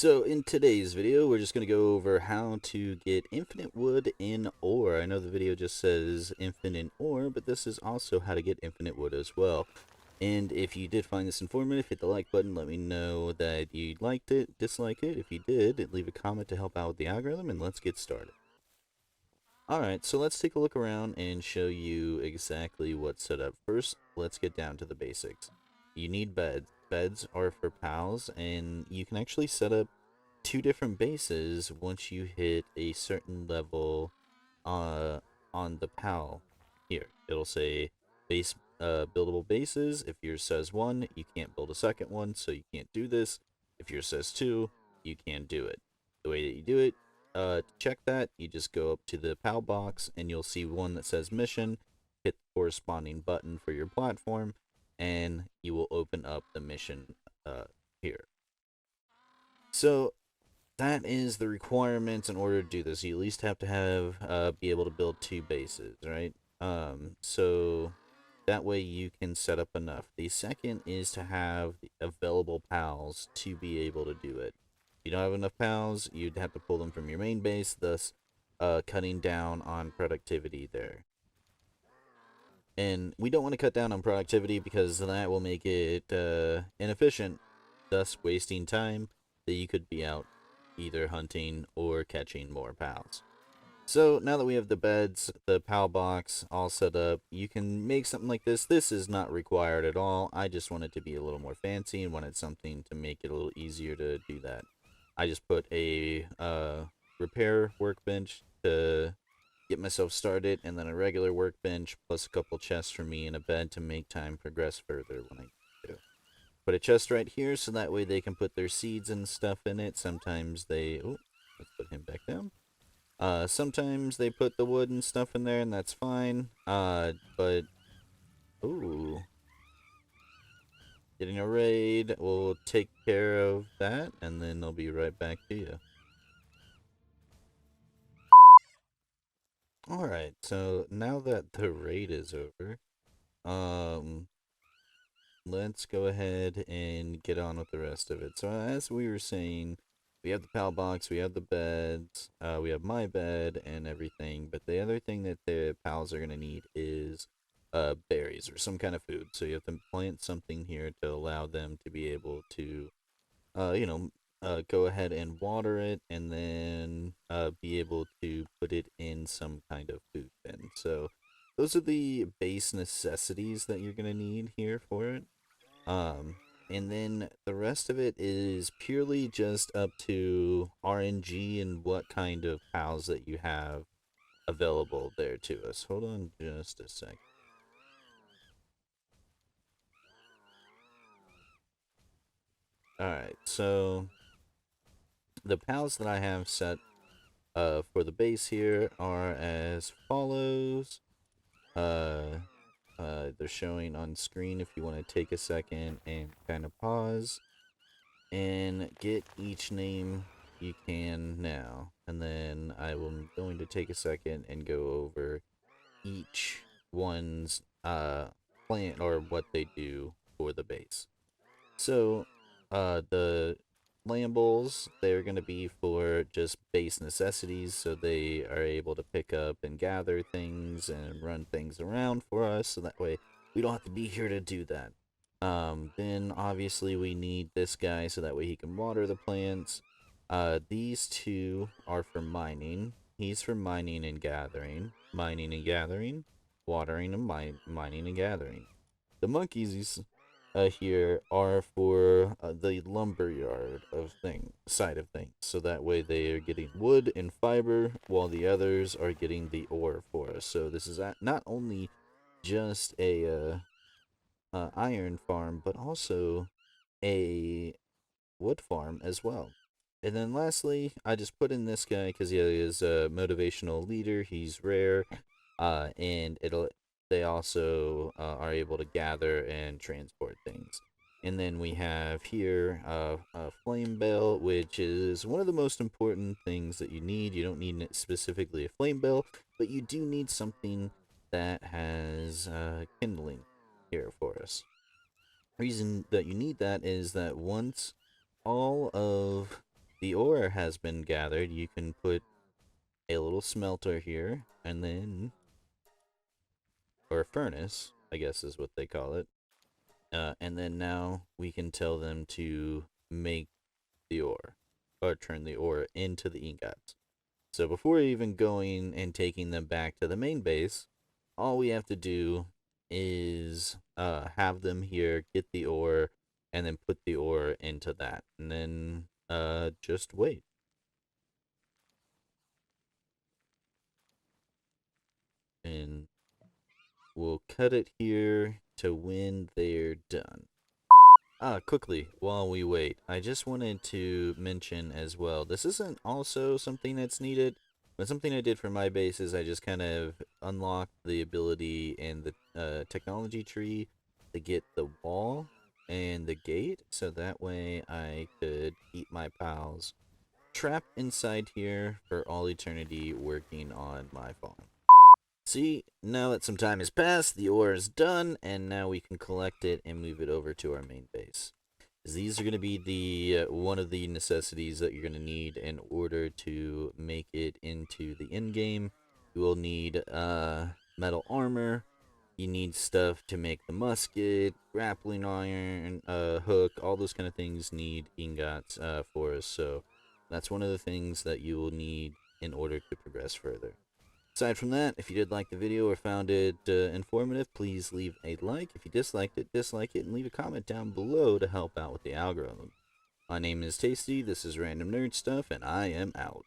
So in today's video, we're just going to go over how to get infinite wood in ore. I know the video just says infinite ore, but this is also how to get infinite wood as well. And if you did find this informative, hit the like button, let me know that you liked it, disliked it. If you did, leave a comment to help out with the algorithm, and let's get started. Alright, so let's take a look around and show you exactly what's set up. First, let's get down to the basics. You need beds. Beds are for pals, and you can actually set up two different bases once you hit a certain level on the PAL here. It'll say base buildable bases. If yours says 1, you can't build a second one, so you can't do this. If yours says 2, you can do it. The way that you do it, to check that, you just go up to the PAL box and you'll see one that says mission. Hit the corresponding button for your platform, and you will open up the mission here. So that is the requirements in order to do this. You at least have to have be able to build two bases, right? So that way you can set up enough. The second is to have available pals to be able to do it. If you don't have enough pals, you'd have to pull them from your main base, thus cutting down on productivity there. And we don't want to cut down on productivity because that will make it inefficient, thus wasting time that you could be out either hunting or catching more pals. So now that we have the beds, the pal box all set up, you can make something like this. This is not required at all. I just wanted to be a little more fancy and wanted something to make it a little easier to do that. I just put a repair workbench to get myself started, and then a regular workbench plus a couple chests for me and a bed to make time progress further when I do. Put a chest right here so that way they can put their seeds and stuff in it. Sometimes they... Oh, let's put him back down. Sometimes they put the wood and stuff in there, and that's fine. But... Ooh. Getting a raid. We'll take care of that, and then they'll be right back to you. Alright, so now that the raid is over, let's go ahead and get on with the rest of it. So as we were saying, we have the PAL box, we have the beds, we have my bed and everything, but the other thing that the pals are going to need is berries or some kind of food. So you have to plant something here to allow them to be able to, go ahead and water it, and then be able to put it in some kind of food bin. So those are the base necessities that you're going to need here for it. And then the rest of it is purely just up to RNG and what kind of pals that you have available there to us. Hold on just a sec. Alright, so the pals that I have set for the base here are as follows. They're showing on screen if you want to take a second and kind of pause and get each name you can now. And then I am going to take a second and go over each one's plant or what they do for the base. So the Lambles, they're going to be for just base necessities, so they are able to pick up and gather things and run things around for us, so that way we don't have to be here to do that. Then obviously we need this guy so that way he can water the plants. These two are for mining. He's for mining and gathering. Mining and gathering. Watering and mining and gathering. The monkeys here are for the lumber yard side of things. So that way they are getting wood and fiber while the others are getting the ore for us. So this is not only just a iron farm, but also a wood farm as well. And then lastly, I just put in this guy because he is a motivational leader. He's rare, and they also are able to gather and transport things. And then we have here a flame bell, which is one of the most important things that you need. You don't need specifically a flame bell, but you do need something that has kindling here for us. Reason that you need that is that once all of the ore has been gathered, you can put a little smelter here, and then, or a furnace, I guess is what they call it. And then now we can tell them to make the ore, or turn the ore into the ingots. So before even going and taking them back to the main base, all we have to do is have them here, get the ore, and then put the ore into that. And then just wait. And we'll cut it here to when they're done. Quickly, while we wait, I just wanted to mention as well, this isn't also something that's needed, but something I did for my base is I just kind of unlocked the ability in the technology tree to get the wall and the gate, so that way I could keep my pals trapped inside here for all eternity working on my farm. See, now that some time has passed, the ore is done, and now we can collect it and move it over to our main base. These are going to be the one of the necessities that you're going to need in order to make it into the end game. You will need metal armor. You need stuff to make the musket, grappling iron, hook, all those kind of things need ingots for us. So that's one of the things that you will need in order to progress further. Aside from that, if you did like the video or found it informative, please leave a like. If you disliked it, dislike it, and leave a comment down below to help out with the algorithm. My name is Tasty, this is Random Nerd Stuff, and I am out.